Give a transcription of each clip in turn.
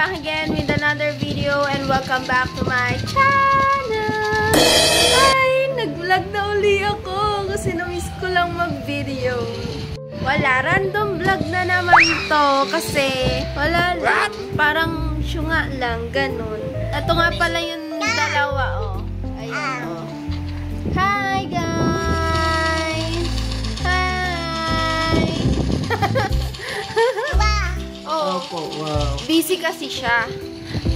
back again with another video and welcome back to my channel! Ay, nag-vlog na uli ako kasi na-miss ko lang mag-video. Wala, random vlog na naman to kasi wala lang, parang syunga lang, ganun. Ito nga pala yung dalawa, oh. Ayan, oh. Hi, guys! Hi! Oh, wow. Busy kasi siya.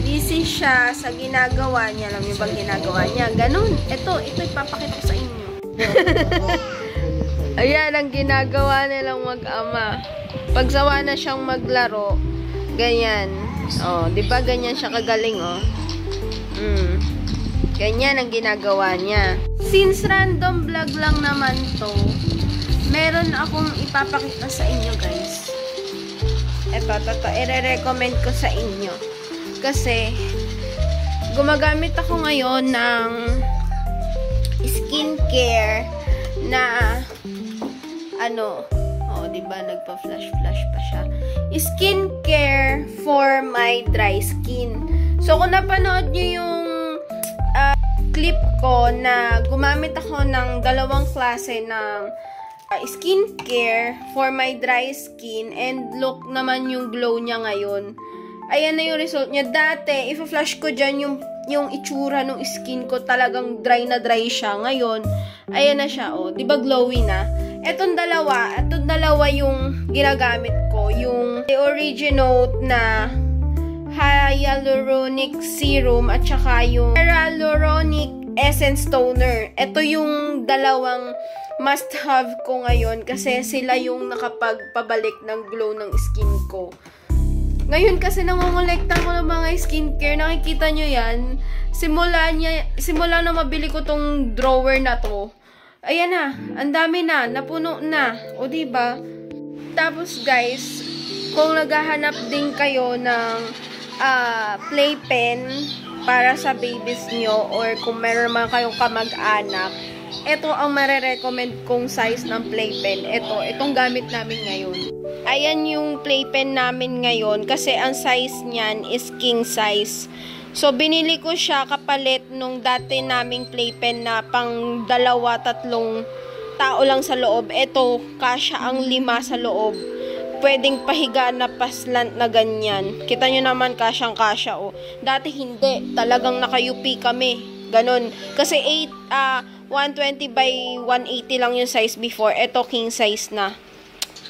Busy siya sa ginagawa niya. Alam niyo bang ginagawa niya? Ganun. Ito ipapakita ko sa inyo. Ayan ang ginagawa nilang mag-ama. Pagsawa na siyang maglaro, ganyan. Oh, 'di ba ganyan siya kagaling, oh. Ganyan ang ginagawa niya. Since random vlog lang naman 'to, meron akong ipapakita sa inyo, guys. Ito, i-recommend ko sa inyo. Kasi, gumagamit ako ngayon ng skincare na, diba, nagpa-flash-flash pa siya. Skincare for my dry skin. So, kung napanood nyo yung clip ko na gumamit ako ng dalawang klase ng skincare for my dry skin and look naman yung glow niya ngayon. Ayan na yung result niya. Dati, i-flash ko dyan yung itsura ng skin ko. Talagang dry na dry siya. Ngayon, ayan na siya, oh. Diba glowy na? Etong dalawa yung ginagamit ko. Yung Originote na hyaluronic serum at saka yung hyaluronic essence toner. Ito yung dalawang must-have ko ngayon kasi sila yung nakapagpabalik ng glow ng skin ko. Ngayon kasi nangongolekta ko ng mga skincare. Nakikita nyo yan. Simula na mabili ko tong drawer na to. Ayan na. Ang dami na. Napuno na. O diba? Tapos guys, kung naghahanap din kayo ng playpen para sa babies nyo or kung meron mga kayong kamag-anak, ito ang marirecommend kong size ng playpen. Itong gamit namin ngayon. Ayan yung playpen namin ngayon kasi ang size niyan is king size. So, binili ko siya kapalit nung dati naming playpen na pang 2-3 tao lang sa loob. Ito, kasya ang 5 sa loob. Pwedeng pahiga na paslant na ganyan. Kita nyo naman, kasyang-kasya, oh. Dati hindi. Talagang nakayupi kami. Ganon. Kasi 120 by 180 lang yung size before. Ito, king size na.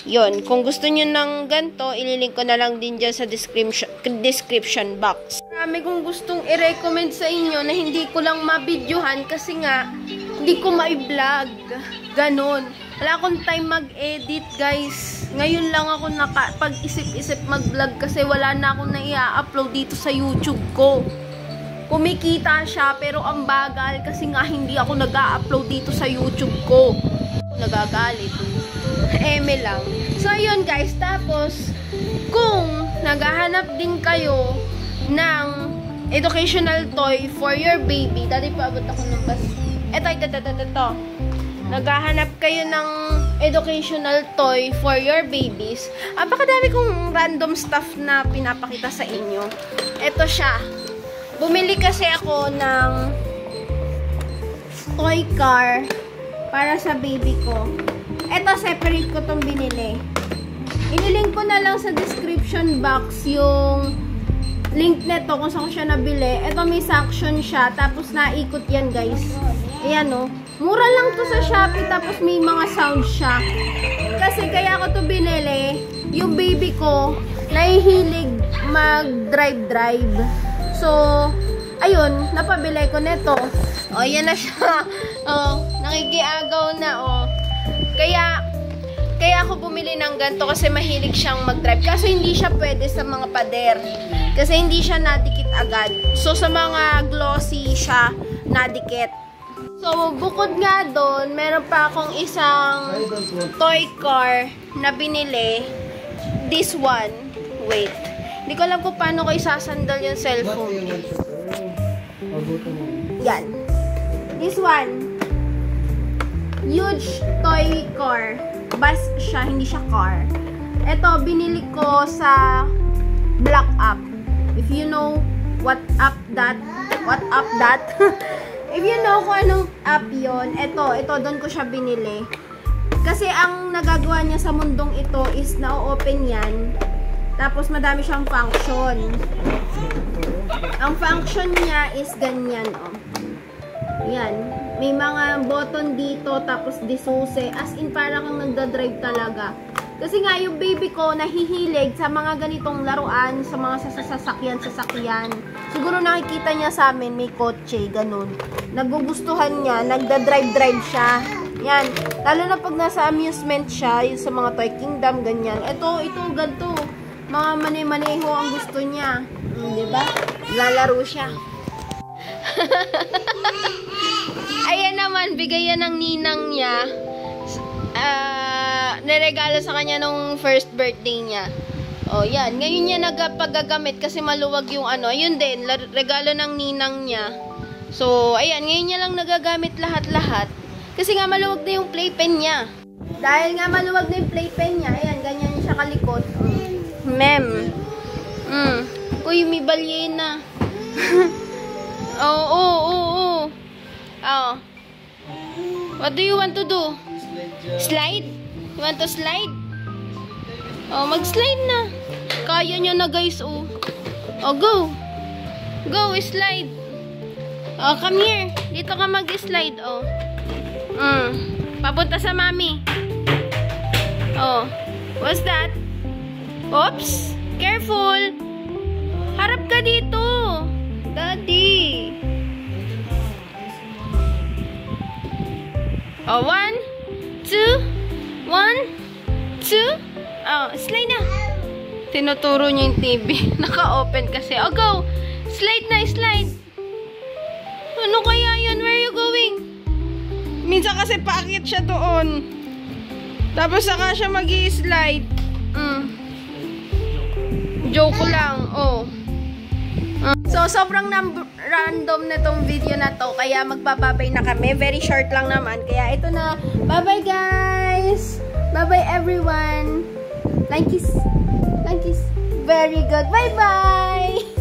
Yun. Kung gusto nyo ng ganito, ililink ko na lang din dyan sa description box. Marami kong gustong i-recommend sa inyo na hindi ko lang mabidyohan kasi nga, hindi ko ma-vlog. Ganon. Wala akong time mag-edit, guys. Ngayon lang ako pag-isip-isip mag-vlog kasi wala na akong na-i-upload dito sa YouTube ko. Kumikita siya, pero ang bagal kasi nga hindi ako nag-a-upload dito sa YouTube ko. Nagagalit. Eme lang. So, ayun guys. Tapos, kung naghahanap din kayo ng educational toy for your baby, dati paabot ako ng bus. Ito. Naghahanap kayo ng educational toy for your babies. Apakadami kong random stuff na pinapakita sa inyo. Ito siya. Bumili kasi ako ng toy car para sa baby ko. Ito, separate ko tong binili. Ililink ko na lang sa description box yung link neto kung saan ko siya nabili. Ito, may suction siya. Tapos, naikot yan, guys. Ayan, oh. Mura lang to sa Shopee. Tapos, may mga sound siya. Kasi, kaya ko to binili. Yung baby ko, nahihilig mag-drive. So, ayun, napabili ko neto. O, yan na siya. O, nakikiagaw na, o. Kaya ako bumili ng ganito kasi mahilig siyang mag-drive. Kaso hindi siya pwede sa mga pader. Kasi hindi siya nadikit agad. So, sa mga glossy siya, nadikit. So, bukod nga doon, meron pa akong isang toy car na binili. This one. Wait. Hindi ko alam kung paano ko isasandal yung cellphone. Yan. This one. Huge toy car. Bus siya, hindi siya car. Ito, binili ko sa Black App. If you know what up that, if you know kung anong app yon, ito doon ko siya binili. Kasi ang nagagawa niya sa mundong ito is na-open yan. Tapos madami siyang function. Ang function niya is ganyan, oh. Yan. May mga button dito, tapos disuse. As in, parang kang nagdadrive talaga. Kasi nga, yung baby ko, nahihilig sa mga ganitong laruan, sa mga sasakyan. Siguro nakikita niya sa amin, may kotse, ganun. Nagugustuhan niya, nagdadrive siya. Yan. Lalo na pag nasa amusement siya, yung sa mga Toy Kingdom, ganyan. Ito, ganito. Mga maneho ang gusto niya. Diba? Lalaro siya. Ayan naman, bigay yan ng ninang niya. Niregalo sa kanya nung first birthday niya. O, yan. Ngayon niya nagpagagamit kasi maluwag yung ano. Ayun din, regalo ng ninang niya. So, ayan. Ngayon niya lang nagagamit lahat-lahat. Kasi nga maluwag na yung playpen niya. Dahil nga maluwag na yung playpen niya, ayan, ganyan siya kalikot. Mem. Uy, may balye na. Oh. What do you want to do? Slide? You want to slide? Oh, mag-slide na. Kaya niya na, guys, oh. Oh, go. Go, slide. Oh, come here. Dito ka mag-slide, oh. Papunta sa mami. Oh. What's that? Oops. Careful. Harap ka dito. Daddy. Oh, 1, 2, 1, 2. Oh, slide na. Tinuturo niya yung TV. Naka-open kasi. Oh, go. Slide na, slide. Ano kaya yan? Where are you going? Minsan kasi paakit siya doon. Tapos saka siya mag-i-slide. Joke lang. Oh. So, sobrang random na tong video na to. Kaya magbababay na kami. Very short lang naman. Kaya ito na. Bye-bye, guys. Bye-bye, everyone. Like kiss. Very good. Bye-bye.